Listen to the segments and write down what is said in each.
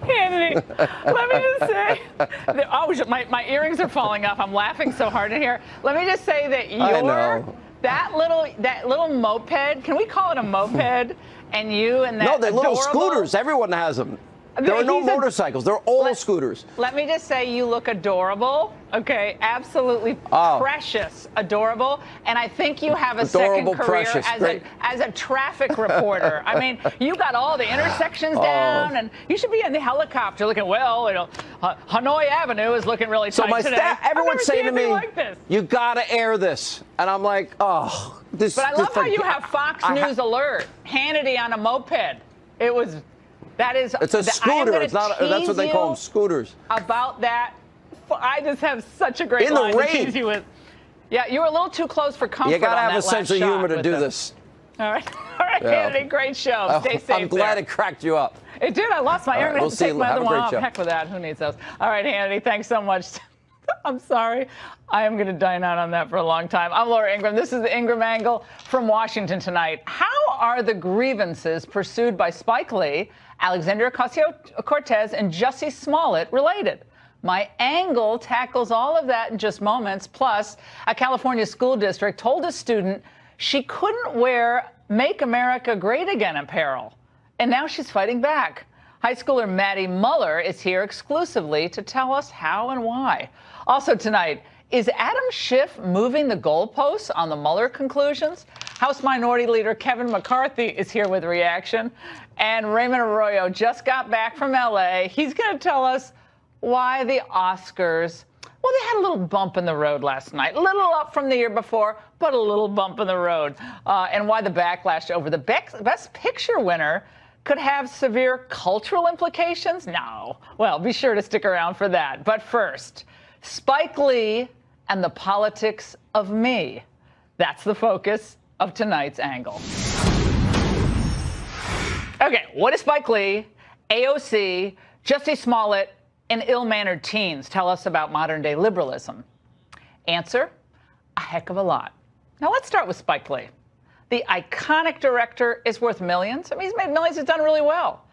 Andy, let me just say, my earrings are falling off. I'm laughing so hard in here. Let me just say that that little moped, can we call it a moped? And you and that No, they're adorable, little scooters. Everyone has them. There are no motorcycles. They're all scooters. Let me just say you look adorable. Okay, absolutely precious, adorable. And I think you have a second career as a traffic reporter. I mean, you got all the intersections down, and you should be in the helicopter looking, well, you know, Hanoi Avenue is looking really tight today. So everyone's saying to me, like this. You got to air this. And I'm like, oh. But I love how you have Fox News Alert, Hannity on a moped. It's a scooter. It's not. That's what they call them, scooters. About that, I just have such a great line to tease you with. Yeah, you were a little too close for comfort. You got to have a sense of humor to do this. All right, Hannity, great show. Stay safe. I'm glad it cracked you up. It did. I lost my ear. I'm going to take my other one off. Show. Heck with that. Who needs those? All right, Hannity, thanks so much. I'm sorry. I am going to dine out on that for a long time. I'm Laura Ingraham. This is the Ingraham Angle from Washington tonight. How are the grievances pursued by Spike Lee, Alexandria Ocasio-Cortez, and Jussie Smollett related? My angle tackles all of that in just moments. Plus, a California school district told a student she couldn't wear Make America Great Again apparel. And now she's fighting back. High schooler Maddie Muller is here exclusively to tell us how and why. Also tonight, is Adam Schiff moving the goalposts on the Mueller conclusions? House Minority Leader Kevin McCarthy is here with reaction. And Raymond Arroyo just got back from L.A. He's going to tell us why the Oscars, well, they had a little bump in the road last night. A little up from the year before, but a little bump in the road. And why the backlash over the Best Picture winner could have severe cultural implications? No. Well, be sure to stick around for that. But first, Spike Lee and the politics of me. That's the focus of tonight's angle. Okay, what is Spike Lee, AOC, Jussie Smollett, and ill-mannered teens tell us about modern-day liberalism? Answer, a heck of a lot. Now let's start with Spike Lee. The iconic director is worth millions. I mean, he's made millions. He's done really well.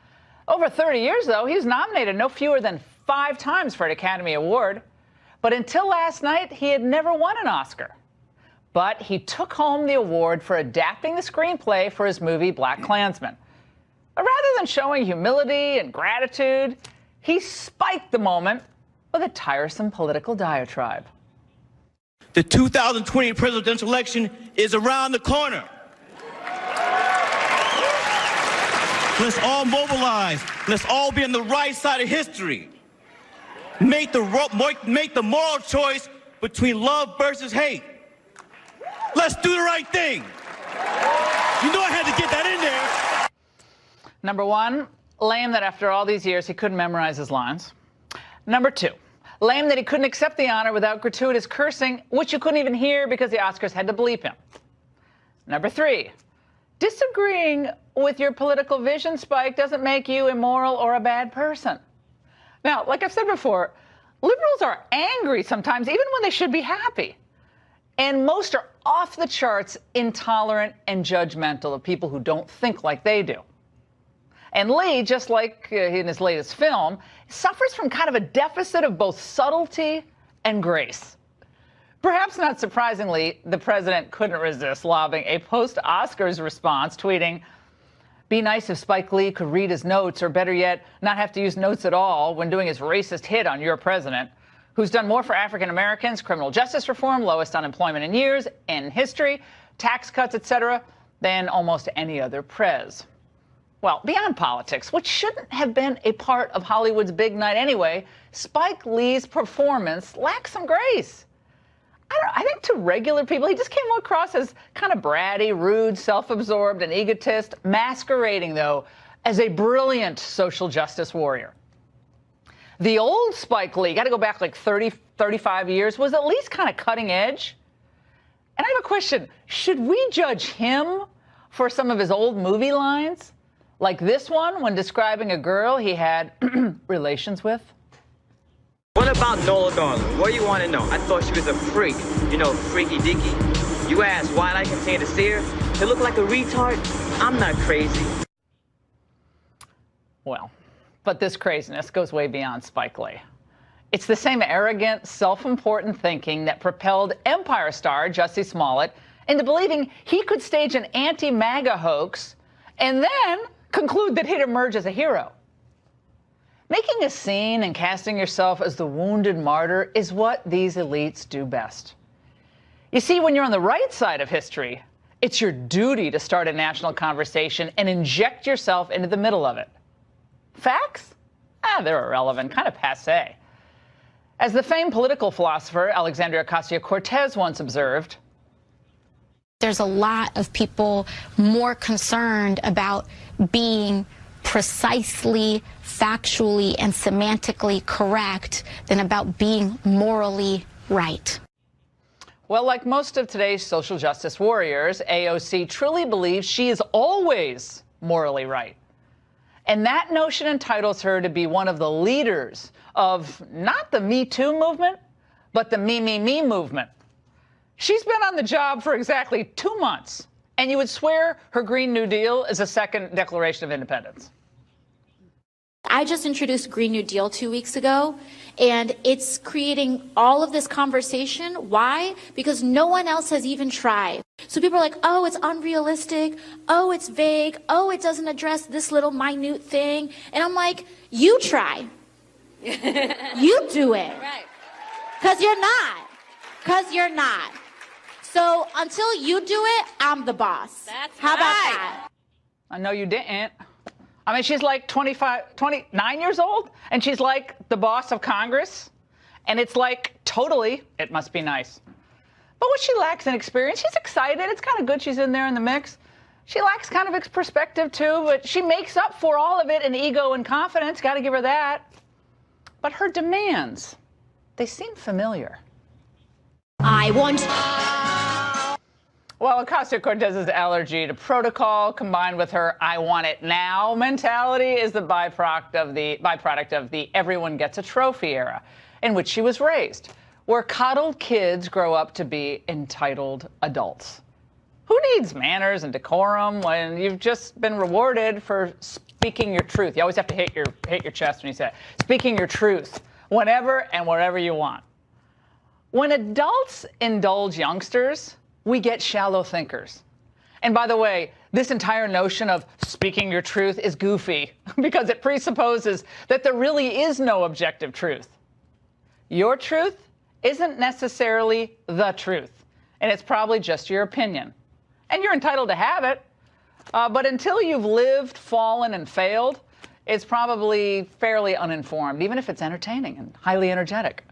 Over 30 years, though, he was nominated no fewer than 5 times for an Academy Award. But until last night, he had never won an Oscar. But he took home the award for adapting the screenplay for his movie Black Klansman. Rather than showing humility and gratitude, he spiked the moment with a tiresome political diatribe. The 2020 presidential election is around the corner. Let's all mobilize. Let's all be on the right side of history. Make the moral choice between love versus hate. Let's do the right thing. You know I had to get that in there. Number one, lame that after all these years he couldn't memorize his lines. Number two, lame that he couldn't accept the honor without gratuitous cursing, which you couldn't even hear because the Oscars had to bleep him. Number three, disagreeing with your political vision, Spike, doesn't make you immoral or a bad person. Now, like I've said before, liberals are angry sometimes, even when they should be happy. And most are off the charts intolerant and judgmental of people who don't think like they do. And Lee, just like in his latest film, suffers from kind of a deficit of both subtlety and grace. Perhaps not surprisingly, the president couldn't resist lobbing a post-Oscars response, tweeting, "Be nice if Spike Lee could read his notes, or better yet, not have to use notes at all when doing his racist hit on your president, who's done more for African Americans, criminal justice reform, lowest unemployment in years, in history, tax cuts, etc., than almost any other prez." Well, beyond politics, which shouldn't have been a part of Hollywood's big night anyway, Spike Lee's performance lacks some grace. I think to regular people, he just came across as kind of bratty, rude, self-absorbed, and egotist, masquerading, though, as a brilliant social justice warrior. The old Spike Lee, got to go back like 30, 35 years, was at least kind of cutting edge. And I have a question. Should we judge him for some of his old movie lines? Like this one when describing a girl he had relations with? What about Nola Garland? What do you want to know? I thought she was a freak. You know, freaky deaky. You asked why I continue to see her? To look like a retard? I'm not crazy. Well, But this craziness goes way beyond Spike Lee. It's the same arrogant, self-important thinking that propelled Empire star Jussie Smollett into believing he could stage an anti-MAGA hoax and then conclude that he'd emerge as a hero. Making a scene and casting yourself as the wounded martyr is what these elites do best. You see, when you're on the right side of history, it's your duty to start a national conversation and inject yourself into the middle of it. Facts? They're irrelevant, kind of passé. As the famed political philosopher Alexandria Ocasio-Cortez once observed, there's a lot of people more concerned about being precisely, factually, and semantically correct than about being morally right. Well, like most of today's social justice warriors, AOC truly believes she is always morally right. And that notion entitles her to be one of the leaders of not the Me Too movement, but the Me, Me, Me movement. She's been on the job for exactly 2 months, and you would swear her Green New Deal is a second Declaration of Independence. I just introduced Green New Deal 2 weeks ago, and it's creating all of this conversation. Why? Because no one else has even tried. So people are like, oh, it's unrealistic. Oh, it's vague. Oh, it doesn't address this little minute thing. And I'm like, you try. You do it. Right. Because you're not. Because you're not. So until you do it, I'm the boss. That's How about right. that? I know you didn't. I mean, she's like 29 years old, and she's like the boss of Congress. And it's like, totally, it must be nice. But what she lacks in experience, she's excited. It's kind of good she's in there in the mix. She lacks kind of perspective, too, but she makes up for all of it in ego and confidence. Got to give her that. But her demands, they seem familiar. I want... Well, Ocasio-Cortez's allergy to protocol, combined with her "I want it now" mentality, is the byproduct of the "everyone gets a trophy" era, in which she was raised, where coddled kids grow up to be entitled adults. Who needs manners and decorum when you've just been rewarded for speaking your truth? You always have to hit your chest when you say it. Speaking your truth whenever and wherever you want. When adults indulge youngsters, we get shallow thinkers. And by the way, this entire notion of speaking your truth is goofy because it presupposes that there really is no objective truth. Your truth isn't necessarily the truth, and it's probably just your opinion. And you're entitled to have it, but until you've lived, fallen, and failed, it's probably fairly uninformed, even if it's entertaining and highly energetic.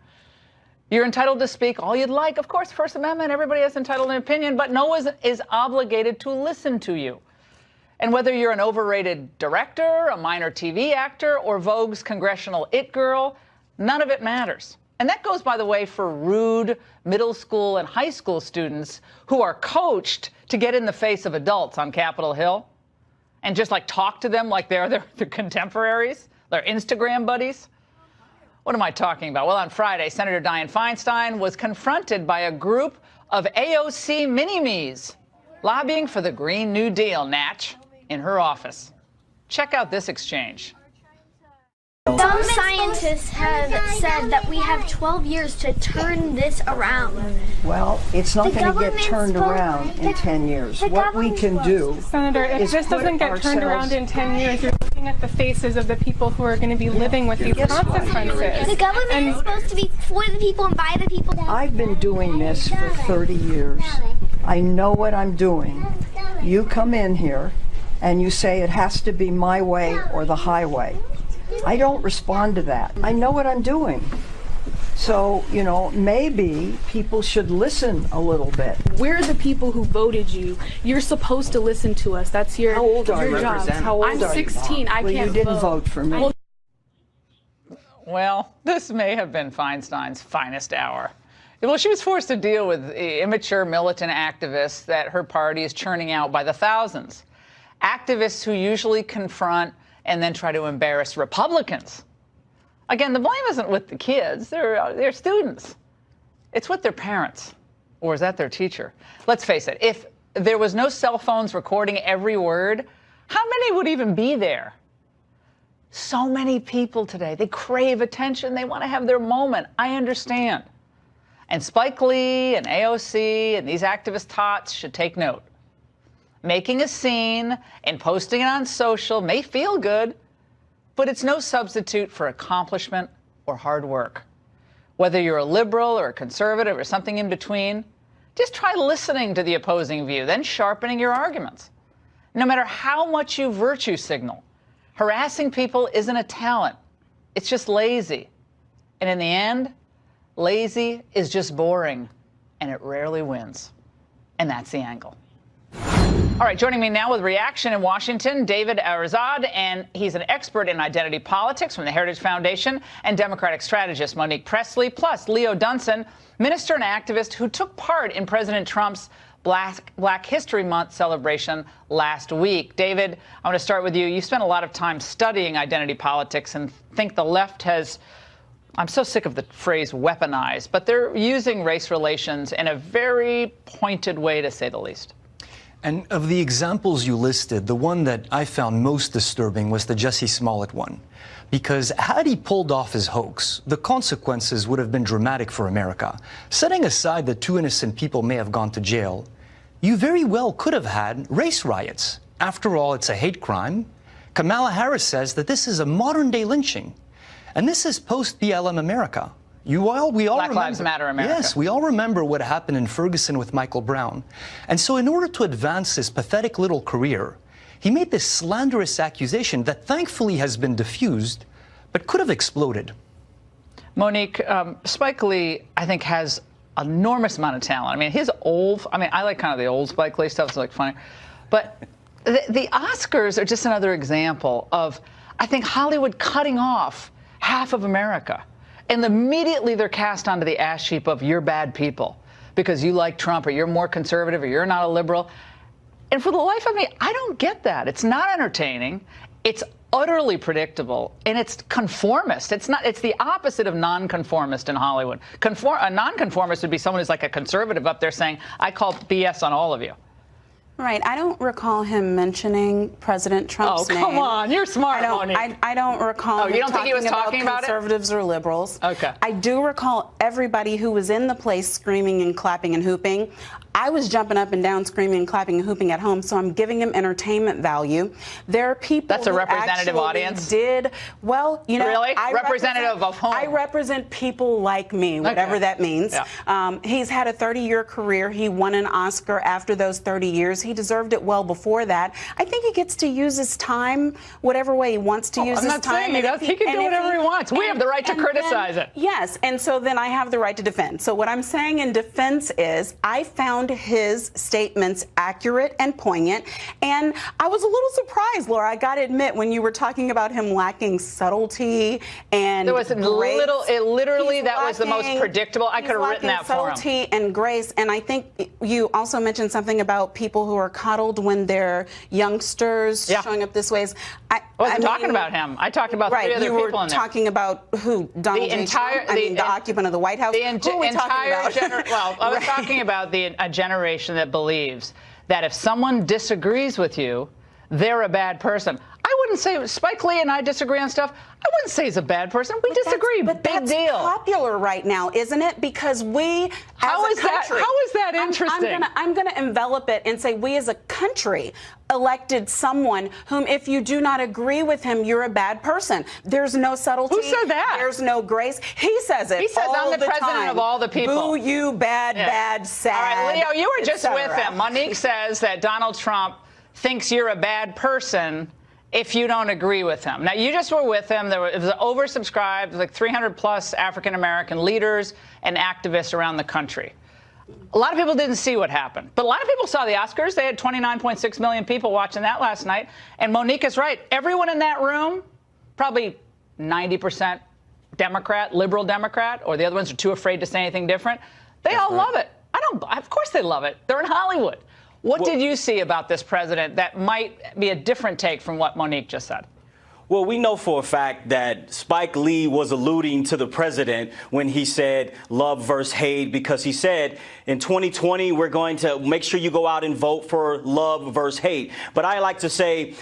You're entitled to speak all you'd like. Of course, First Amendment, everybody has entitled an opinion, but no one is obligated to listen to you. And whether you're an overrated director, a minor TV actor, or Vogue's congressional it girl, none of it matters. And that goes, by the way, for rude middle school and high school students who are coached to get in the face of adults on Capitol Hill and just like talk to them like they're their contemporaries, their Instagram buddies. What am I talking about? Well, on Friday, Senator Dianne Feinstein was confronted by a group of AOC mini-me's lobbying for the Green New Deal, Natch, in her office. Check out this exchange. Some scientists have said that we have 12 years to turn this around. Well, it's not going to get turned around in 10 years. What we can do, Senator, if this doesn't get turned around in 10 years, you're looking at the faces of the people who are going to be living with these consequences. The government is supposed to be for the people and by the people. I've been doing this for 30 years. I know what I'm doing. You come in here and you say it has to be my way or the highway. I don't respond to that. I know what I'm doing. So, you know, maybe people should listen a little bit. We're the people who voted you. You're supposed to listen to us. That's your, How old are you? job. How old I'm are you? 16. I Well, can't you didn't vote for me. Well, this may have been Feinstein's finest hour. Well, she was forced to deal with immature militant activists that her party is churning out by the thousands. Activists who usually confront and then try to embarrass Republicans. Again, the blame isn't with the kids. They're students. It's with their parents. Or is that their teacher? Let's face it, if there was no cell phones recording every word, how many would even be there? So many people today, they crave attention. They want to have their moment. I understand. And Spike Lee and AOC and these activist tots should take note. Making a scene and posting it on social may feel good, but it's no substitute for accomplishment or hard work. Whether you're a liberal or a conservative or something in between, just try listening to the opposing view, then sharpening your arguments. No matter how much you virtue signal, harassing people isn't a talent. It's just lazy. And in the end, lazy is just boring, and it rarely wins. And that's the angle. All right, joining me now with reaction in Washington, David Arizad, and he's an expert in identity politics from the Heritage Foundation, and Democratic strategist Monique Presley, plus Leo Dunson, minister and activist who took part in President Trump's Black History Month celebration last week. David, I want to start with you. You spent a lot of time studying identity politics and think the left has, I'm so sick of the phrase weaponized, but they're using race relations in a very pointed way, to say the least. And of the examples you listed, the one that I found most disturbing was the Jussie Smollett one. Because had he pulled off his hoax, the consequences would have been dramatic for America. Setting aside that 2 innocent people may have gone to jail, you very well could have had race riots. After all, it's a hate crime. Kamala Harris says that this is a modern-day lynching. And this is post-BLM America. We all Black remember, Lives Matter America. Yes, we all remember what happened in Ferguson with Michael Brown. And so in order to advance his pathetic little career, he made this slanderous accusation that thankfully has been diffused, but could have exploded. Monique, Spike Lee, I think, has an enormous amount of talent. I mean, I like kind of the old Spike Lee stuff. It's like funny. But the Oscars are just another example of, I think, Hollywood cutting off half of America. And immediately they're cast onto the ash heap of you're bad people because you like Trump or you're more conservative or you're not a liberal. And for the life of me, I don't get that. It's not entertaining. It's utterly predictable, and it's conformist. It's the opposite of nonconformist in Hollywood. A nonconformist would be someone who's like a conservative up there saying, I call BS on all of you. Right. I don't recall him mentioning President Trump's name. Oh, come on. You're smart, Monique. I don't recall him you don't think he was talking about conservatives or liberals. Okay. I do recall everybody who was in the place screaming and clapping and hooping. I was jumping up and down, screaming and clapping and hooping at home, so I'm giving him entertainment value. There are people That's a representative audience? Well, you know. Really? Representative of whom? I represent people like me, whatever that means. Yeah. He's had a 30-year career. He won an Oscar after those 30 years. He deserved it well before that. I think he gets to use his time whatever way he wants to use his time. I'm not saying he does. He can do whatever he wants. We have the right to criticize it. Yes, and so then I have the right to defend. So what I'm saying in defense is I found his statements accurate and poignant, and I was a little surprised, Laura, I got to admit, when you were talking about him lacking subtlety and there was grace, that was the most predictable. I could have written that for him. Subtlety and grace, and I think you also mentioned something about people who are coddled when they're youngsters showing up this way. I wasn't talking about him. I talked about three other people in there. You were talking about who? Donald J. Trump? The occupant of the White House? Who are we talking about? Well, I was talking about a generation that believes that if someone disagrees with you, they're a bad person. I wouldn't say Spike Lee and I disagree on stuff. I wouldn't say he's a bad person. We disagree. But big that's deal. Popular right now, isn't it? Because we, how is that interesting? I'm going to envelop it and say we as a country elected someone whom, if you do not agree with him, you're a bad person. There's no subtlety. Who said that? There's no grace. He says it. He says I'm the president of all the people. Boo you, bad, sad. All right, Leo, you were just with him. Monique says that Donald Trump thinks you're a bad person if you don't agree with him. Now, you just were with him. It was oversubscribed, like 300-plus African-American leaders and activists around the country. A lot of people didn't see what happened, but a lot of people saw the Oscars. They had 29.6 million people watching that last night. And Monique is right. Everyone in that room, probably 90% Democrat, liberal Democrat, or the other ones are too afraid to say anything different. They all love it. Of course they love it. They're in Hollywood. What did you see about this president that might be a different take from what Monique just said? Well, we know for a fact that Spike Lee was alluding to the president when he said love versus hate, because he said in 2020, we're going to make sure you go out and vote for love versus hate. But I like to say,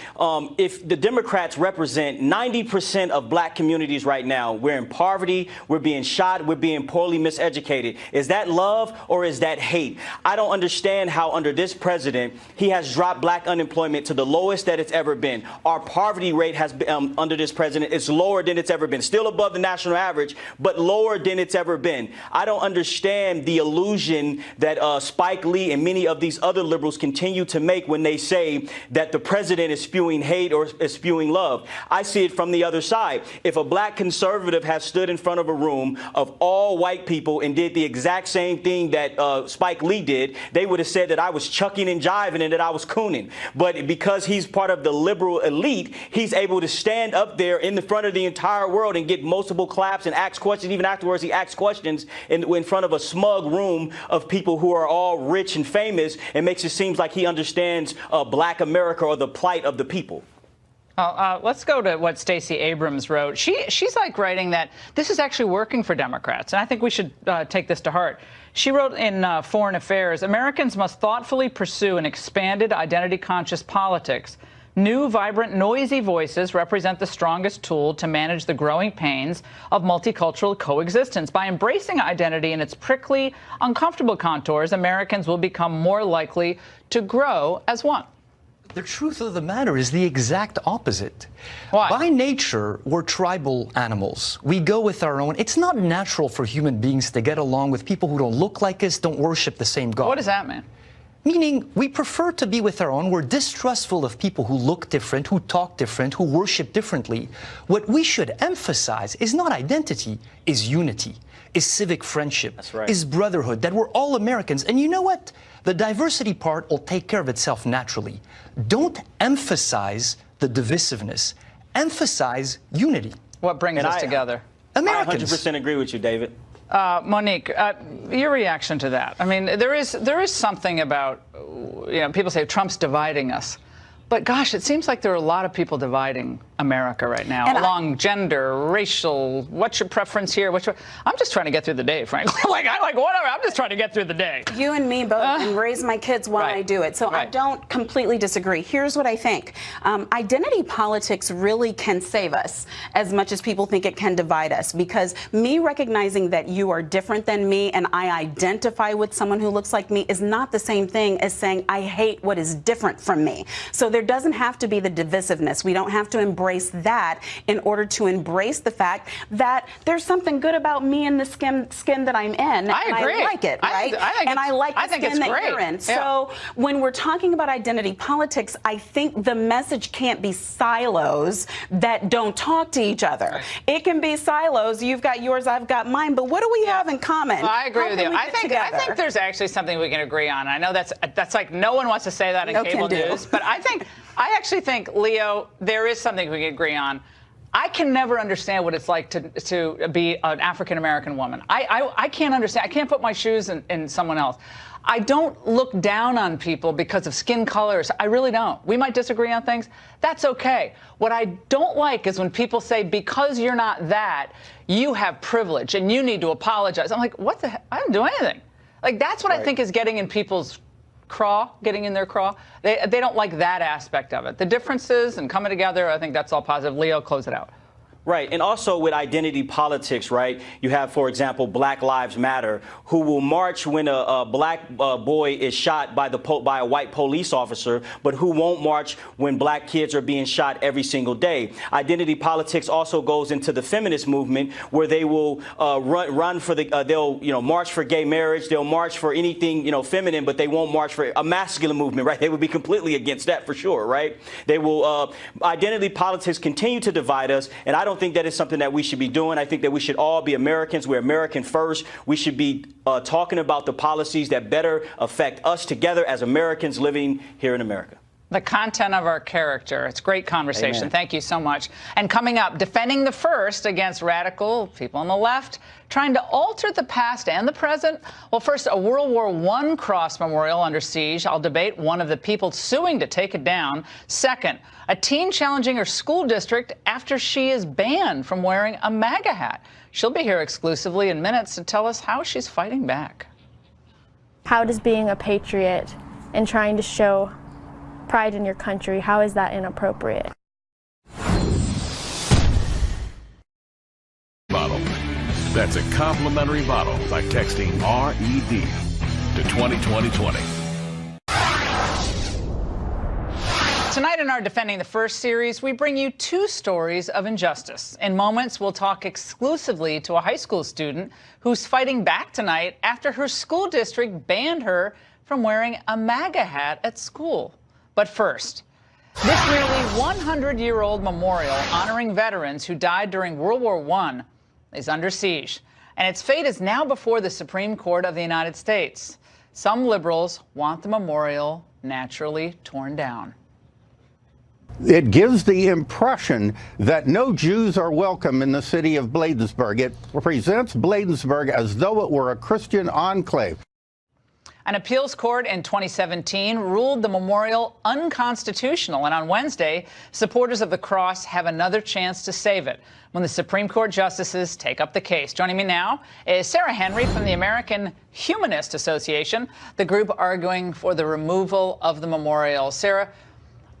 if the Democrats represent 90% of black communities right now, we're in poverty, we're being shot, we're being poorly miseducated. Is that love or is that hate? I don't understand how under this president, he has dropped black unemployment to the lowest that it's ever been. Our poverty rate has been under this president, it's lower than it's ever been. Still above the national average, but lower than it's ever been. I don't understand the illusion that Spike Lee and many of these other liberals continue to make when they say that the president is spewing hate or is spewing love. I see it from the other side. If a black conservative has stood in front of a room of all white people and did the exact same thing that Spike Lee did, they would have said that I was chucking and jiving and that I was cooning. But because he's part of the liberal elite, he's able to stand up there in the front of the entire world and get multiple claps and ask questions. Even afterwards, he asks questions in front of a smug room of people who are all rich and famous, and makes it seem like he understands black America or the plight of the people. Let's go to what Stacey Abrams wrote. She's like writing that this is actually working for Democrats, and I think we should take this to heart. She wrote in Foreign Affairs, Americans must thoughtfully pursue an expanded identity-conscious politics. New, vibrant, noisy voices represent the strongest tool to manage the growing pains of multicultural coexistence. By embracing identity in its prickly, uncomfortable contours, Americans will become more likely to grow as one. The truth of the matter is the exact opposite. Why? By nature, we're tribal animals. We go with our own. It's not natural for human beings to get along with people who don't look like us, don't worship the same God. What does that mean? Meaning, we prefer to be with our own. We're distrustful of people who look different, who talk different, who worship differently. What we should emphasize is not identity, is unity, is civic friendship, That's right. is brotherhood, that we're all Americans. And you know what? The diversity part will take care of itself naturally. Don't emphasize the divisiveness. Emphasize unity. What brings us together? Americans. I 100% agree with you, David. Monique, your reaction to that? I mean, there is something about, people say Trump's dividing us. But gosh, it seems like there are a lot of people dividing America right now, along gender, racial, what's your preference here? I'm just trying to get through the day, frankly. Whatever, I'm just trying to get through the day. You and me both, and raise my kids while I do it. So I don't completely disagree. Here's what I think. Identity politics really can save us as much as people think it can divide us, because me recognizing that you are different than me and I identify with someone who looks like me is not the same thing as saying I hate what is different from me. So there doesn't have to be the divisiveness. We don't have to embrace that in order to embrace the fact that there's something good about me and the skin that I'm in. I agree. And I like it, right? I like the skin that you're in. Yeah. So when we're talking about identity politics, I think the message can't be silos that don't talk to each other. Right. It can be silos. You've got yours, I've got mine, but what do we have in common? Well, I agree with you. I think there's actually something we can agree on. I know that's like no one wants to say that in cable news, but I actually think, Leo, there is something we can agree on. I can never understand what it's like to be an African-American woman. I can't understand. I can't put my shoes in someone else. I don't look down on people because of skin colors. I really don't. We might disagree on things. That's okay. What I don't like is when people say, because you're not that, you have privilege and you need to apologize. I'm like, what the heck? I didn't do anything. Like, that's what I think is getting in people's craw, getting in their craw. They don't like that aspect of it. The differences and coming together, I think that's all positive. Leo, close it out. Right. And also with identity politics, right, you have, for example, Black Lives Matter, who will march when a black boy is shot by a white police officer, but who won't march when black kids are being shot every single day. Identity politics also goes into the feminist movement, where they will run for they'll march for gay marriage, they'll march for anything feminine, but they won't march for a masculine movement, right? They would be completely against that for sure, right? They will identity politics continue to divide us, and I don't think that is something that we should be doing. I think that we should all be Americans. We're American first. We should be talking about the policies that better affect us together as Americans living here in America. The content of our character. It's great conversation. Amen. Thank you so much. And coming up, defending the first against radical people on the left, trying to alter the past and the present. Well, first, a World War I cross memorial under siege. I'll debate one of the people suing to take it down. Second, a teen challenging her school district after she is banned from wearing a MAGA hat. She'll be here exclusively in minutes to tell us how she's fighting back. How does being a patriot and trying to show pride in your country, how is that inappropriate? Bottle. That's a complimentary bottle by texting RED to 202020. Tonight in our Defending the First series, we bring you two stories of injustice. In moments, we'll talk exclusively to a high school student who's fighting back tonight after her school district banned her from wearing a MAGA hat at school. But first, this nearly 100-year-old memorial honoring veterans who died during World War I is under siege, and its fate is now before the Supreme Court of the United States. Some liberals want the memorial naturally torn down. It gives the impression that no Jews are welcome in the city of Bladensburg. It presents Bladensburg as though it were a Christian enclave. An appeals court in 2017 ruled the memorial unconstitutional, and on Wednesday, supporters of the cross have another chance to save it when the Supreme Court justices take up the case. Joining me now is Sarah Henry from the American Humanist Association, the group arguing for the removal of the memorial. Sarah,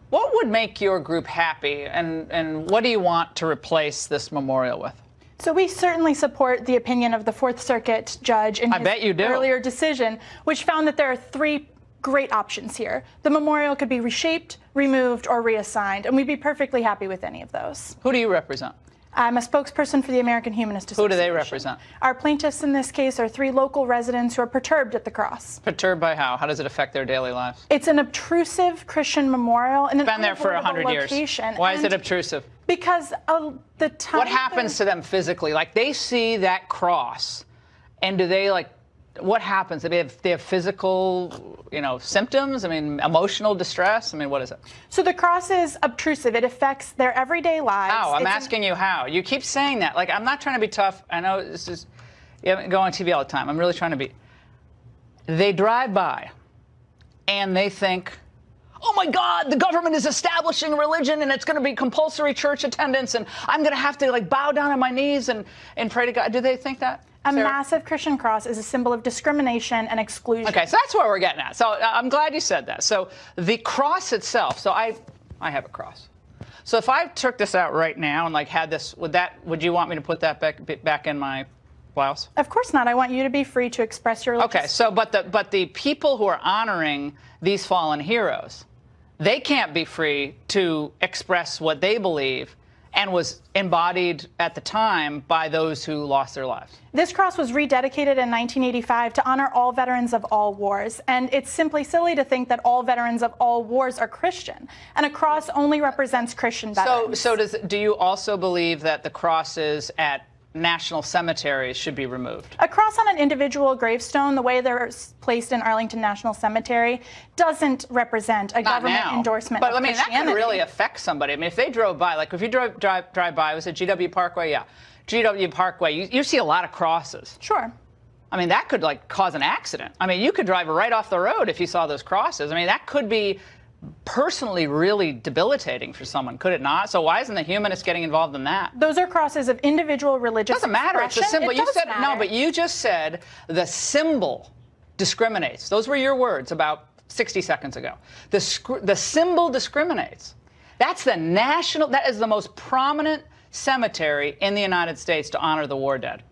what would make your group happy, and what do you want to replace this memorial with? So we certainly support the opinion of the Fourth Circuit judge in his earlier decision, which found that there are three great options here. The memorial could be reshaped, removed, or reassigned, and we'd be perfectly happy with any of those. Who do you represent? I'm a spokesperson for the American Humanist Association. Who do they represent? Our plaintiffs in this case are three local residents who are perturbed at the cross. Perturbed by how? How does it affect their daily lives? It's an obtrusive Christian memorial in an been there for 100 years. Location. Why is it obtrusive? Because of the time. What happens to them physically? Like, they see that cross, and do they, like, what happens? They have physical, symptoms? I mean, emotional distress? I mean, what is it? So the cross is obtrusive. It affects their everyday lives. How? I'm asking you how. You keep saying that. Like, I'm not trying to be tough. I know this is, you go on TV all the time. I'm really trying to be. They drive by, and they think, oh my God, the government is establishing religion and it's going to be compulsory church attendance and I'm going to have to bow down on my knees and pray to God. Do they think that? A massive Christian cross is a symbol of discrimination and exclusion. Okay, so that's what we're getting at. So I'm glad you said that. So the cross itself, so I have a cross. So if I took this out right now and had this, would you want me to put that back in my blouse? Of course not. I want you to be free to express your religious. Okay, so but the people who are honoring these fallen heroes, they can't be free to express what they believe and was embodied at the time by those who lost their lives. This cross was rededicated in 1985 to honor all veterans of all wars. And it's simply silly to think that all veterans of all wars are Christian. And a cross only represents Christian veterans. So do you also believe that the crosses at national cemeteries should be removed? A cross on an individual gravestone, the way they're placed in Arlington National Cemetery, doesn't represent a government endorsement of Christianity. That can really affect somebody. I mean, if they drove by, if you drive by, was it GW Parkway? Yeah. GW Parkway, you see a lot of crosses. Sure. I mean, that could cause an accident. I mean, you could drive right off the road if you saw those crosses. I mean, that could be personally really debilitating for someone, could it not? So why isn't the humanist getting involved in that? Those are crosses of individual religious expression. Doesn't matter. It's a symbol. You said no, but you just said the symbol discriminates. Those were your words about 60 seconds ago. The symbol discriminates. That is the most prominent cemetery in the United States to honor the war dead.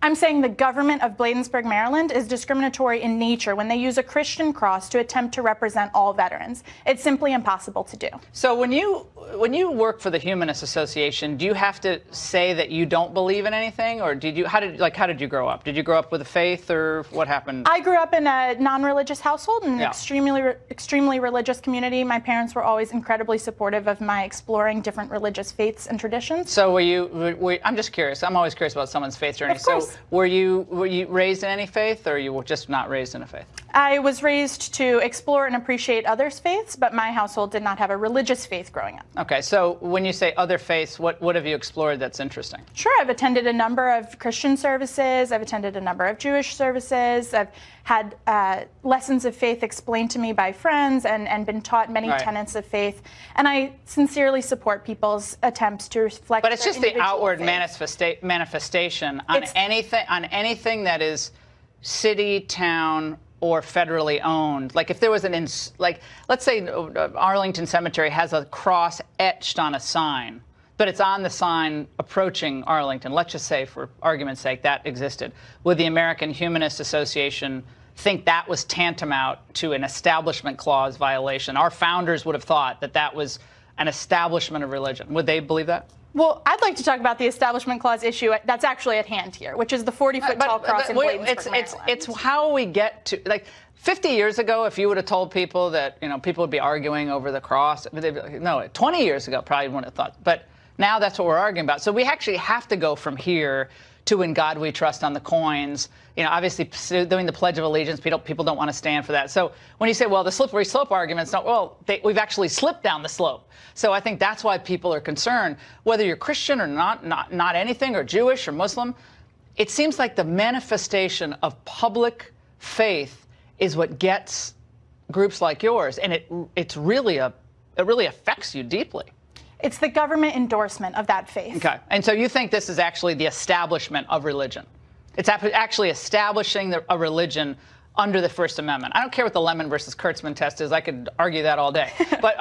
I'm saying the government of Bladensburg, Maryland is discriminatory in nature when they use a Christian cross to attempt to represent all veterans. It's simply impossible to do. So when you work for the Humanist Association, do you have to say that you don't believe in anything, or how did you grow up? Did you grow up with a faith, or what happened? I grew up in a non-religious household in an extremely religious community. My parents were always incredibly supportive of my exploring different religious faiths and traditions. So I'm just curious. I'm always curious about someone's faith journey. Of course. So were you raised in any faith, or you were just not raised in a faith? I was raised to explore and appreciate others' faiths, but my household did not have a religious faith growing up. Okay, so when you say other faiths, what have you explored that's interesting? Sure, I've attended a number of Christian services. I've attended a number of Jewish services. I've had lessons of faith explained to me by friends and been taught many tenets of faith. And I sincerely support people's attempts to reflect. But it's just the outward faith. manifestation on anything that is city, town, or federally owned. Like if there was let's say Arlington Cemetery has a cross etched on a sign, but it's on the sign approaching Arlington. Let's just say, for argument's sake, that existed. Would the American Humanist Association think that was tantamount to an Establishment Clause violation? Our founders would have thought that that was an establishment of religion. Would they believe that? Well, I'd like to talk about the Establishment Clause issue that's actually at hand here, which is the 40-foot tall cross in Bladensburg, Maryland. It's how we get to, like, 50 years ago, if you would have told people that, people would be arguing over the cross, they'd be like, no, 20 years ago, probably wouldn't have thought. But now that's what we're arguing about. So we actually have to go from here to "In God We Trust" on the coins. Obviously doing the Pledge of Allegiance, people don't want to stand for that. So when you say, well, the slippery slope arguments, we've actually slipped down the slope. So I think that's why people are concerned, whether you're Christian or not anything, or Jewish or Muslim. It seems like the manifestation of public faith is what gets groups like yours, and it really affects you deeply. It's the government endorsement of that faith. Okay, and so you think this is actually the establishment of religion? It's actually establishing a religion under the First Amendment. I don't care what the Lemon versus Kurtzman test is. I could argue that all day. But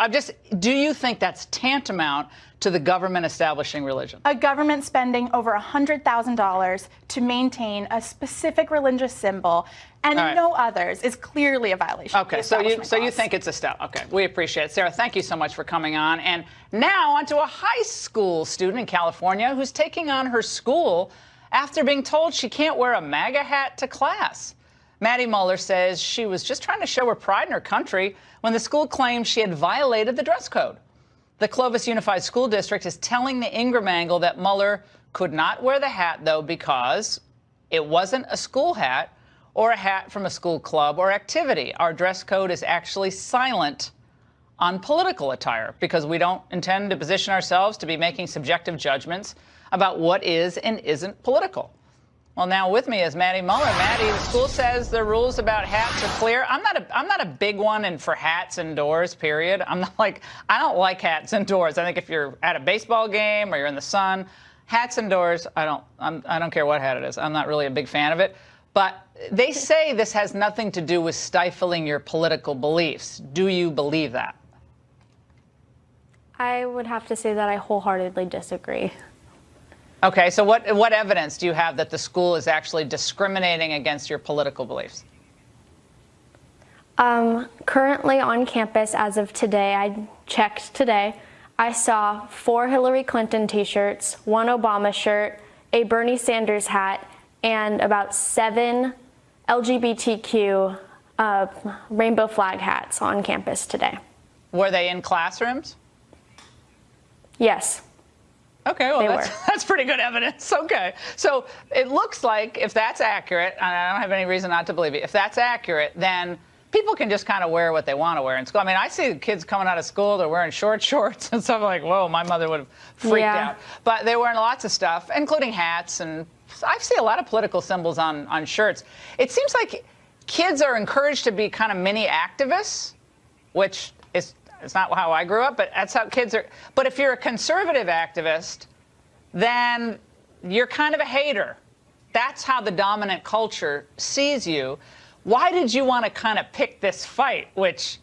do you think that's tantamount to the government establishing religion? A government spending over $100,000 to maintain a specific religious symbol and no others is clearly a violation. Okay, so you think it's a step. Okay, we appreciate it. Sarah, thank you so much for coming on. And now on to a high school student in California who's taking on her school after being told she can't wear a MAGA hat to class. Maddie Muller says she was just trying to show her pride in her country when the school claimed she had violated the dress code. The Clovis Unified School District is telling the Ingraham angle that Muller could not wear the hat, though, because it wasn't a school hat or a hat from a school club or activity. Our dress code is actually silent on political attire because we don't intend to position ourselves to be making subjective judgments about what is and isn't political. Well, now with me is Maddie Muller. Maddie, the school says the rules about hats are clear. I'm not a big one for hats indoors, period. I don't like hats indoors. I think if you're at a baseball game or you're in the sun, hats indoors, I don't care what hat it is. I'm not really a big fan of it. But they say this has nothing to do with stifling your political beliefs. Do you believe that? I would have to say that I wholeheartedly disagree. Okay, so what evidence do you have that the school is actually discriminating against your political beliefs? Currently on campus, as of today, I checked today, I saw 4 Hillary Clinton t-shirts, 1 Obama shirt, a Bernie Sanders hat, and about 7 LGBTQ rainbow flag hats on campus today. Were they in classrooms? Yes. Okay, well, that's pretty good evidence. Okay. So it looks like if that's accurate, and I don't have any reason not to believe it, if that's accurate, then people can just kind of wear what they want to wear in school. I mean, I see kids coming out of school, they're wearing shorts and stuff like, whoa, my mother would have freaked out. But they're wearing lots of stuff, including hats, and I see a lot of political symbols on shirts. It seems like kids are encouraged to be kind of mini activists, which is... It's not how I grew up, but that's how kids are. But if you're a conservative activist, then you're kind of a hater. That's how the dominant culture sees you. Why did you want to kind of pick this fight, which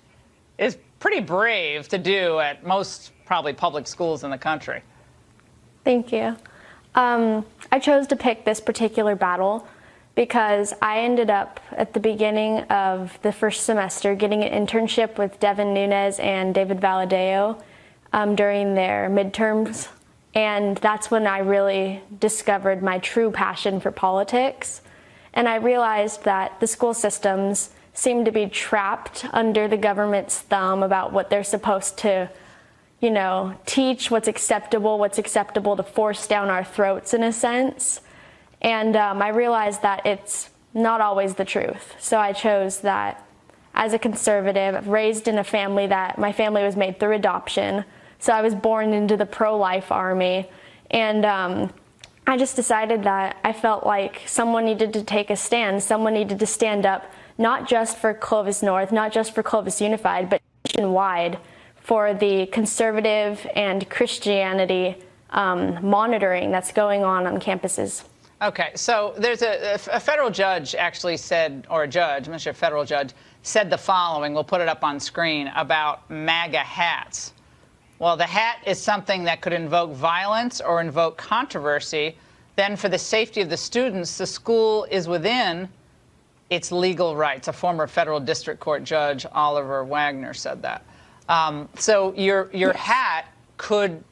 is pretty brave to do at most probably public schools in the country? Thank you. I chose to pick this particular battle because I ended up at the beginning of the first semester getting an internship with Devin Nunes and David Valadeo during their midterms. And that's when I really discovered my true passion for politics. And I realized that the school systems seem to be trapped under the government's thumb about what they're supposed to, teach, what's acceptable to force down our throats in a sense. And I realized that it's not always the truth. So I chose that as a conservative, raised in a family that my family was made through adoption. So I was born into the pro-life army. And I just decided that I felt like someone needed to take a stand. Someone needed to stand up, not just for Clovis North, not just for Clovis Unified, but nationwide for the conservative and Christianity monitoring that's going on campuses. Okay, so there's a federal judge actually said, or a judge, I'm not sure, a federal judge, said the following, we'll put it up on screen, about MAGA hats. Well, the hat is something that could invoke violence or invoke controversy. Then for the safety of the students, the school is within its legal rights. A former federal district court judge, Oliver Wagner, said that. So your hat could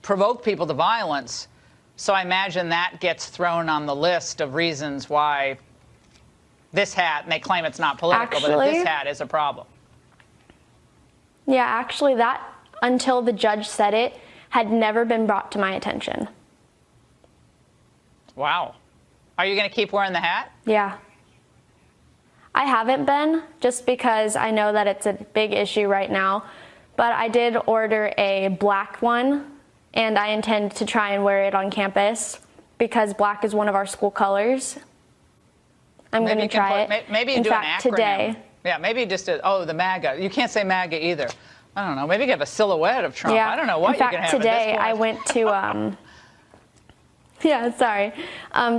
provoke people to violence. So I imagine that gets thrown on the list of reasons why this hat, and they claim it's not political, but this hat is a problem. Yeah, actually that, until the judge said it, had never been brought to my attention. Wow. Are you going to keep wearing the hat? Yeah. I haven't been, just because I know that it's a big issue right now, but I did order a black one, and I intend to try and wear it on campus because black is one of our school colors. I'm going to try it. Maybe you in do fact, an acronym. Today. Yeah, maybe just the MAGA. You can't say MAGA either. I don't know. Maybe you have a silhouette of Trump. Yeah. I don't know what you're going to have. In fact, today I went to yeah, sorry.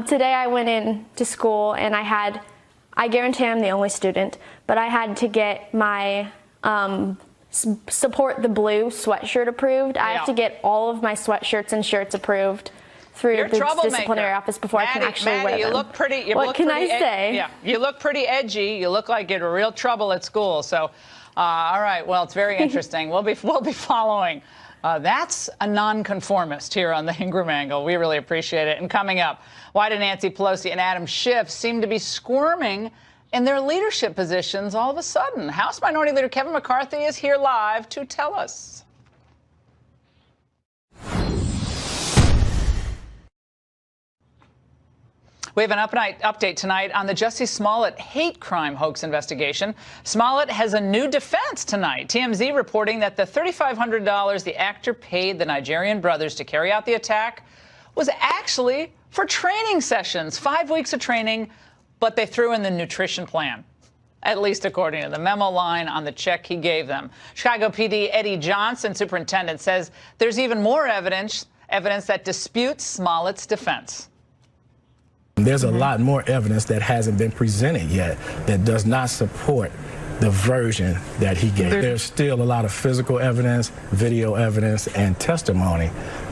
Today I went in to school and I guarantee I'm the only student, but I had to get my Support the Blue sweatshirt approved. I have to get all of my sweatshirts and shirts approved through the disciplinary office before I can actually wear them. You look pretty. What can I say? Yeah, you look pretty edgy. You look like you're in real trouble at school. So, all right. Well, it's very interesting. We'll be following. That's a nonconformist here on the Ingraham Angle. We really appreciate it. And coming up, why did Nancy Pelosi and Adam Schiff seem to be squirming in their leadership positions all of a sudden? House Minority Leader Kevin McCarthy is here live to tell us. We have an update tonight on the Jussie Smollett hate crime hoax investigation. Smollett has a new defense tonight. TMZ reporting that the $3,500 the actor paid the Nigerian brothers to carry out the attack was actually for training sessions, 5 weeks of training, but they threw in the nutrition plan, at least according to the memo line on the check he gave them. Chicago PD Eddie Johnson, superintendent, says there's even more evidence that disputes Smollett's defense. There's a lot more evidence that hasn't been presented yet that does not support the version that he gave. There's still a lot of physical evidence, video evidence, and testimony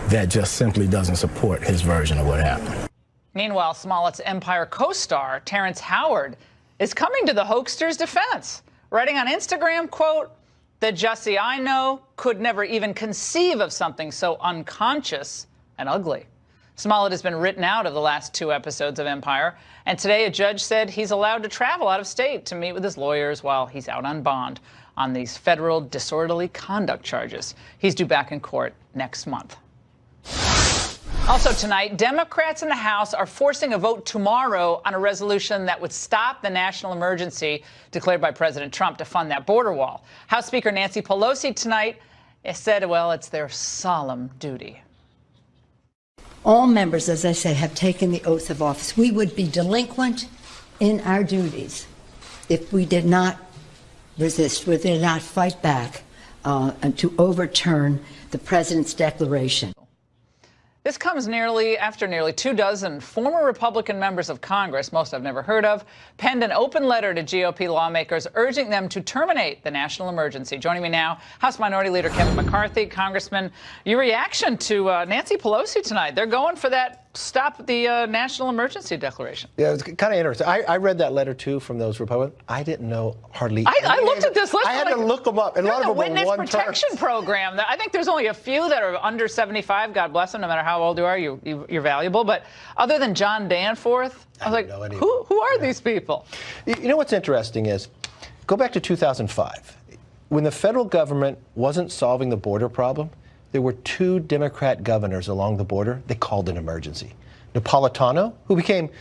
that just simply doesn't support his version of what happened. Meanwhile, Smollett's Empire co-star, Terrence Howard, is coming to the hoaxer's defense, writing on Instagram, quote, "The Jussie I know could never even conceive of something so unconscious and ugly." Smollett has been written out of the last 2 episodes of Empire, and today a judge said he's allowed to travel out of state to meet with his lawyers while he's out on bond on these federal disorderly conduct charges. He's due back in court next month. Also tonight, Democrats in the House are forcing a vote tomorrow on a resolution that would stop the national emergency declared by President Trump to fund that border wall. House Speaker Nancy Pelosi tonight said, well, it's their solemn duty. All members, as I say, have taken the oath of office. We would be delinquent in our duties if we did not resist, we did not fight back and to overturn the president's declaration. This comes after nearly 2 dozen former Republican members of Congress, most I've never heard of, penned an open letter to GOP lawmakers urging them to terminate the national emergency. Joining me now, House Minority Leader Kevin McCarthy. Congressman, your reaction to Nancy Pelosi tonight. They're going for that stop the national emergency declaration. Yeah, it's kind of interesting. I read that letter, too, from those Republicans. I didn't know hardly I looked at this list. I had to look them up. And a lot of them witness were one protection program. I think there's only a few that are under 75. God bless them. No matter how old you are, you're valuable. But other than John Danforth, I was like, who are these people? You know what's interesting is, go back to 2005. When the federal government wasn't solving the border problem, there were 2 Democrat governors along the border. They called an emergency. Napolitano, who became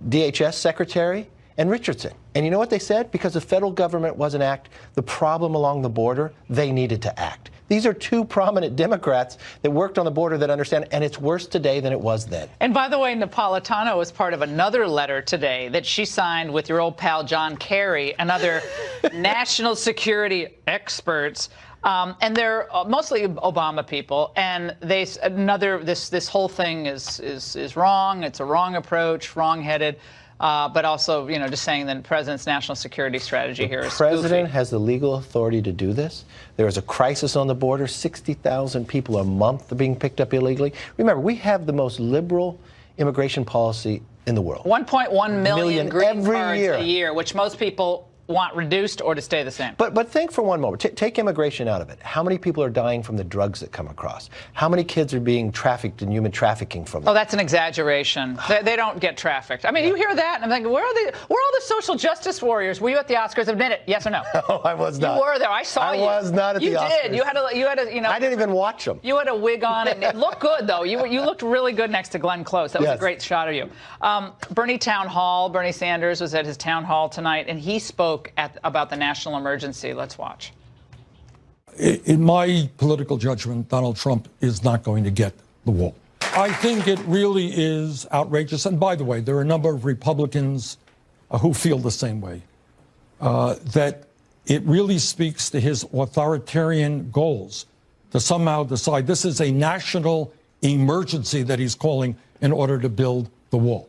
DHS Secretary, and Richardson. And you know what they said? Because the federal government wasn't act the problem along the border, they needed to act. These are two prominent Democrats that worked on the border that understand, and it's worse today than it was then. And by the way, Napolitano was part of another letter today that she signed with your old pal John Kerry and other national security experts. And they're mostly Obama people, and this whole thing is wrong. It's a wrong approach, wrong-headed. But also, just saying that the president's national security strategy here is The president has the legal authority to do this. There is a crisis on the border. 60,000 people a month are being picked up illegally. Remember, we have the most liberal immigration policy in the world. 1.1 million green cards year. a year, which most people want reduced or to stay the same. But think for one moment. Take immigration out of it. How many people are dying from the drugs that come across? How many kids are being trafficked in human trafficking from them? Oh, that's an exaggeration. They don't get trafficked. I mean, you hear that, and I'm thinking, where are all the social justice warriors? Were you at the Oscars? Admit it, yes or no? No, I was not. You were there. I saw you. I was not at the Oscars. You did. You had a, I didn't even watch them. You had a wig on, and it looked good, though. You looked really good next to Glenn Close. That was a great shot of you. Bernie Sanders was at his town hall tonight, and he spoke about the national emergency. Let's watch. In my political judgment, Donald Trump is not going to get the wall. I think it really is outrageous. And by the way, there are a number of Republicans who feel the same way, that it really speaks to his authoritarian goals to somehow decide this is a national emergency that he's calling in order to build the wall.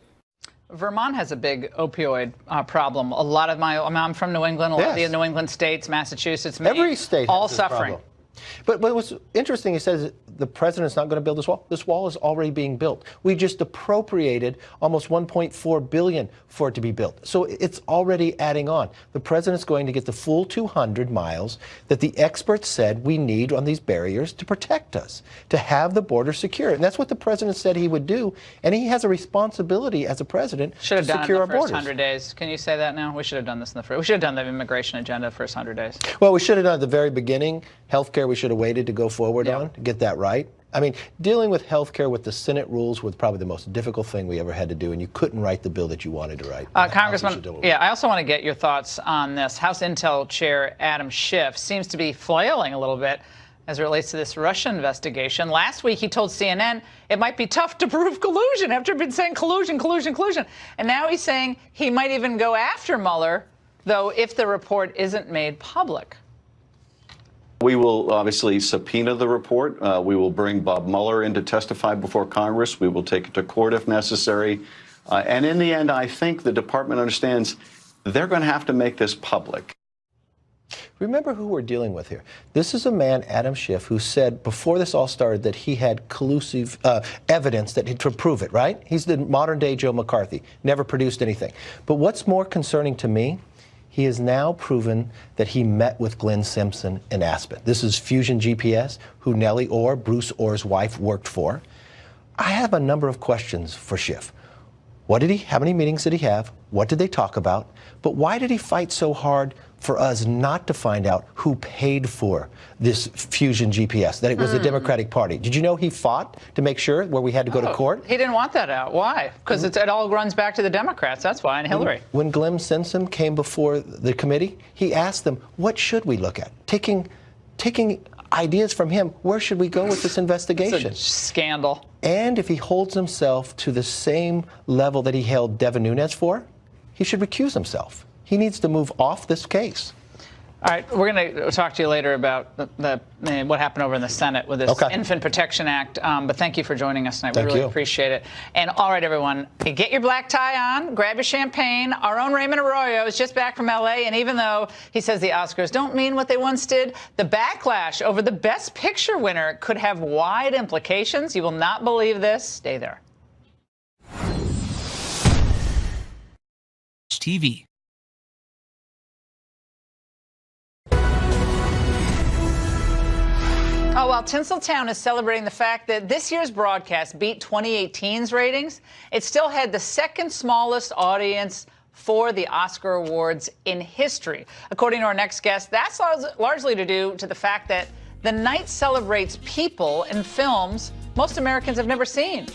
Vermont has a big opioid problem. A lot of I'm from New England, a lot of the New England states, Massachusetts, Maine, every state all has suffering. Problem. But what's interesting, he says the president's not going to build this wall. This wall is already being built. We just appropriated almost $1.4 billion for it to be built. So it's already adding on. The president's going to get the full 200 miles that the experts said we need on these barriers to protect us, to have the border secure. And that's what the president said he would do. And he has a responsibility as a president to secure our borders. Should have done it the first 100 days. Can you say that now? We should have done this in the first. We should have done the immigration agenda the first 100 days. Well, we should have done it at the very beginning. Healthcare, we should have waited to go forward on to get that right. I mean, dealing with healthcare with the Senate rules was probably the most difficult thing we ever had to do, and you couldn't write the bill that you wanted to write. Congressman, I also want to get your thoughts on this. House Intel Chair Adam Schiff seems to be flailing a little bit as it relates to this Russia investigation. Last week, he told CNN it might be tough to prove collusion after he'd been saying collusion. And now he's saying he might even go after Mueller, though, if the report isn't made public. We will obviously subpoena the report. We will bring Bob Mueller in to testify before Congress. We will take it to court if necessary. And in the end, I think the department understands they're going to have to make this public. Remember who we're dealing with here. This is a man, Adam Schiff, who said before this all started that he had collusive evidence to prove it, right? He's the modern-day Joe McCarthy, never produced anything. But what's more concerning to me, he has now proven that he met with Glenn Simpson in Aspen. This is Fusion GPS, who Nellie Orr, Bruce Orr's wife, worked for. I have a number of questions for Schiff. How many meetings did he have? What did they talk about? But why did he fight so hard for us not to find out who paid for this Fusion GPS, that it was the Democratic Party? Did you know he fought to make sure where we had to go to court? He didn't want that out. Why? Because it all runs back to the Democrats. That's why, and Hillary. When Glenn Simpson came before the committee, he asked them, what should we look at? Taking ideas from him, where should we go with this investigation? It's a scandal. And if he holds himself to the same level that he held Devin Nunes for, he should recuse himself. He needs to move off this case. All right, we're going to talk to you later about what happened over in the Senate with this Infant Protection Act. But thank you for joining us tonight. We really appreciate it. And all right, everyone, get your black tie on, grab your champagne. Our own Raymond Arroyo is just back from L.A., and even though he says the Oscars don't mean what they once did, the backlash over the Best Picture winner could have wide implications. You will not believe this. Stay there. TV. Oh, while Tinseltown is celebrating the fact that this year's broadcast beat 2018's ratings, it still had the second smallest audience for the Oscar Awards in history. According to our next guest, that's largely to do to the fact that the night celebrates people and films most Americans have never seen.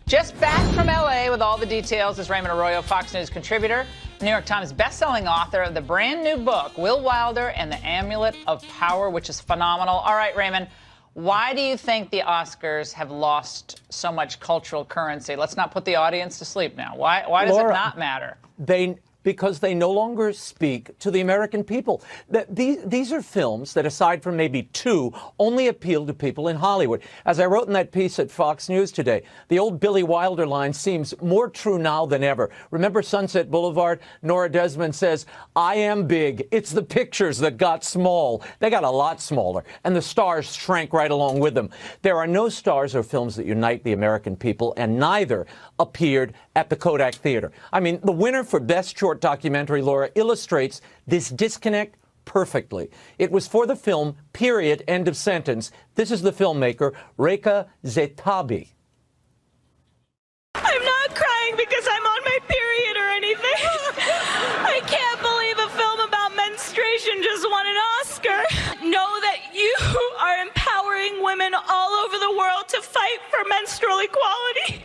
Just back from L.A. with all the details is Raymond Arroyo, Fox News contributor, New York Times bestselling author of the brand new book, Will Wilder and the Amulet of Power, which is phenomenal. All right, Raymond, why do you think the Oscars have lost so much cultural currency? Let's not put the audience to sleep now. Why does Laura, it not matter? Because they no longer speak to the American people. These are films that, aside from maybe two, only appeal to people in Hollywood. As I wrote in that piece at Fox News today, the old Billy Wilder line seems more true now than ever. Remember Sunset Boulevard? Nora Desmond says, "I am big. It's the pictures that got small." They got a lot smaller, and the stars shrank right along with them. There are no stars or films that unite the American people, and neither appeared at the Kodak Theater. I mean, the winner for Best Short Documentary, Laura, illustrates this disconnect perfectly. It was for the film, period, end of sentence. This is the filmmaker, Rekha Zetabi. I'm not crying because I'm on my period or anything. I can't believe a film about menstruation just won an Oscar. Know that you are empowering women all over the world to fight for menstrual equality.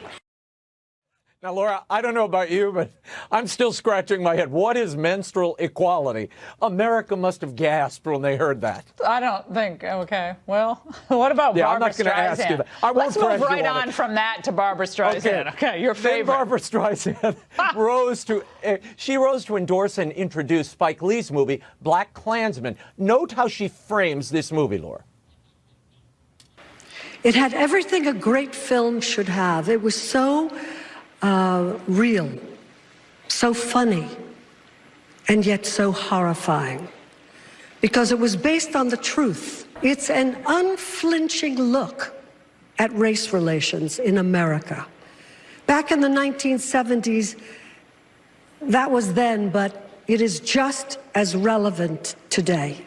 Now, Laura, I don't know about you, but I'm still scratching my head. What is menstrual equality? America must have gasped when they heard that. I don't think. Okay. Well, what about Barbara Streisand? I'm not going to ask you that. Let's move right on from that to Barbara Streisand. Okay, your favorite. Then Barbara Streisand rose to endorse and introduce Spike Lee's movie, Black Klansman. Note how she frames this movie, Laura. It had everything a great film should have. It was so real, so funny, and yet so horrifying, because it was based on the truth. It's an unflinching look at race relations in America. Back in the 1970s, that was then, but it is just as relevant today.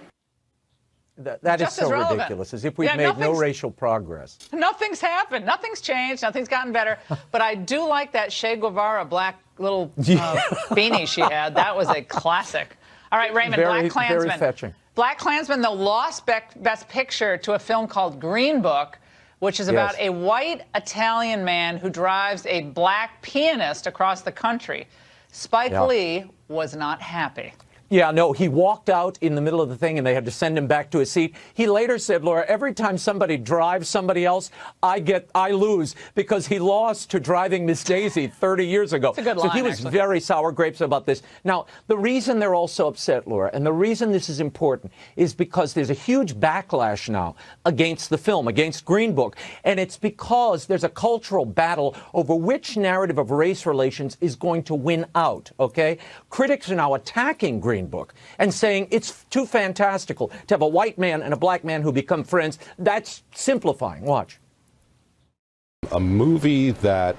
That is so ridiculous, as if we've made no racial progress. Nothing's happened. Nothing's changed. Nothing's gotten better. But I do like that Che Guevara black little beanie she had. That was a classic. All right, Raymond, Black Klansman. Very fetching. Black Klansman, though, lost Best Picture to a film called Green Book, which is about a white Italian man who drives a black pianist across the country. Spike Lee was not happy. Yeah, no, he walked out in the middle of the thing and they had to send him back to his seat. He later said, Laura, every time somebody drives somebody else, I lose, because he lost to driving Miss Daisy 30 years ago. That's a good line, so he was very sour grapes about this. Now, the reason they're all so upset, Laura, and the reason this is important is because there's a huge backlash now against the film, against Green Book. And it's because there's a cultural battle over which narrative of race relations is going to win out, okay? Critics are now attacking Green Book and saying it's too fantastical to have a white man and a black man who become friends. That's simplifying. Watch. A movie that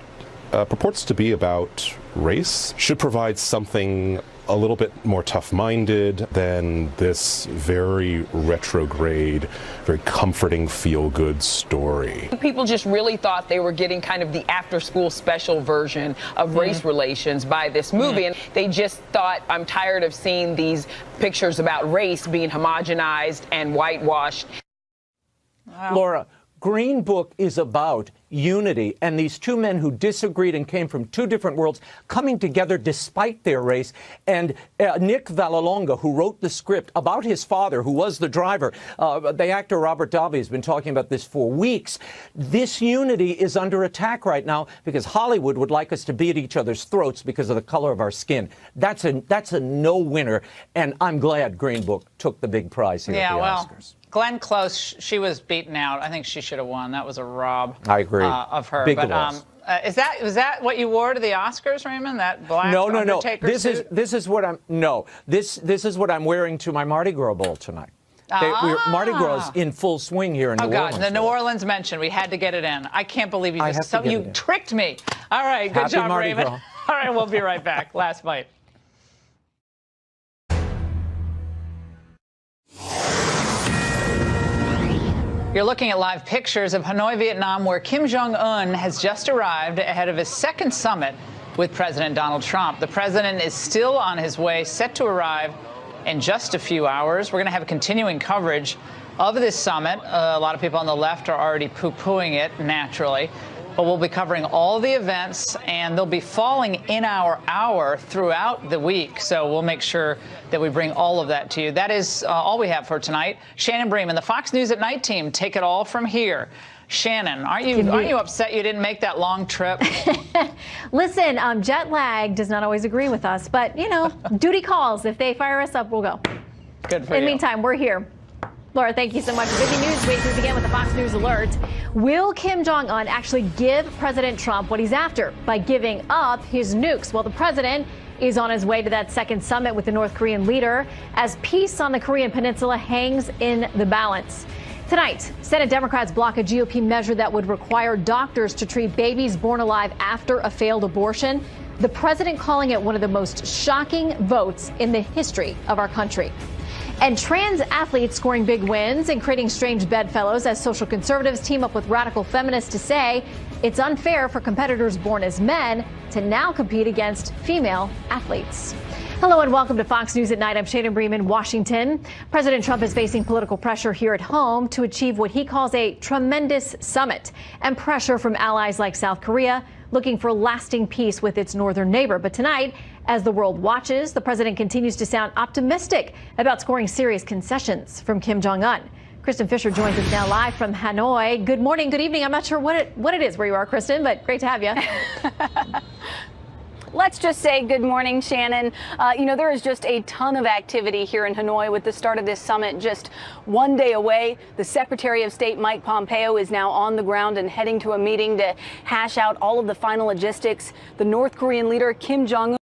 purports to be about race should provide something a little bit more tough-minded than this very retrograde, very comforting, feel-good story. People just really thought they were getting kind of the after-school special version of race relations by this movie, and they just thought, I'm tired of seeing these pictures about race being homogenized and whitewashed. Wow. Laura, Green Book is about unity, and these two men who disagreed and came from two different worlds coming together despite their race. And Nick Vallelonga, who wrote the script about his father, who was the driver, the actor Robert Davi has been talking about this for weeks. This unity is under attack right now because Hollywood would like us to be at each other's throats because of the color of our skin. That's a no-winner, and I'm glad Green Book took the big prize here at the Oscars. Glenn Close, she was beaten out. I think she should have won. That was a rob. I agree. Of her. Big but loss. was that what you wore to the Oscars, Raymond? That black Undertaker suit? This is what I'm wearing to my Mardi Gras ball tonight. Mardi Gras is in full swing here in New Orleans. Oh, God, the New Orleans mention. We had to get it in. I can't believe you tricked me. All right, good job, Raymond. All right, we'll be right back. Last bite. You're looking at live pictures of Hanoi, Vietnam, where Kim Jong-un has just arrived ahead of his second summit with President Donald Trump. The president is still on his way, set to arrive in just a few hours. We're going to have a continuing coverage of this summit. A lot of people on the left are already poo-pooing it, naturally. But we'll be covering all the events, and they'll be falling in our hour throughout the week. So we'll make sure that we bring all of that to you. That is all we have for tonight. Shannon Bream and the Fox News at Night team take it all from here. Shannon, aren't you upset you didn't make that long trip? Listen, jet lag does not always agree with us, but, you know, duty calls. If they fire us up, we'll go. Good for you. In the meantime, we're here. Laura, thank you so much. Busy news week. We begin with the Fox News alert. Will Kim Jong-un actually give President Trump what he's after by giving up his nukes? Well, the president is on his way to that second summit with the North Korean leader as peace on the Korean peninsula hangs in the balance. Tonight, Senate Democrats block a GOP measure that would require doctors to treat babies born alive after a failed abortion. The president calling it one of the most shocking votes in the history of our country. And trans athletes scoring big wins and creating strange bedfellows as social conservatives team up with radical feminists to say it's unfair for competitors born as men to now compete against female athletes. Hello and welcome to Fox News at Night. I'm Shannon Bream in Washington. President Trump is facing political pressure here at home to achieve what he calls a tremendous summit and pressure from allies like South Korea looking for lasting peace with its northern neighbor. But tonight, as the world watches, the president continues to sound optimistic about scoring serious concessions from Kim Jong-un. Kristen Fisher joins us now live from Hanoi. Good morning, good evening. I'm not sure what it is where you are, Kristen, but great to have you. Let's just say good morning, Shannon. You know, there is just a ton of activity here in Hanoi with the start of this summit just one day away. The Secretary of State, Mike Pompeo, is now on the ground and heading to a meeting to hash out all of the final logistics. The North Korean leader, Kim Jong-un,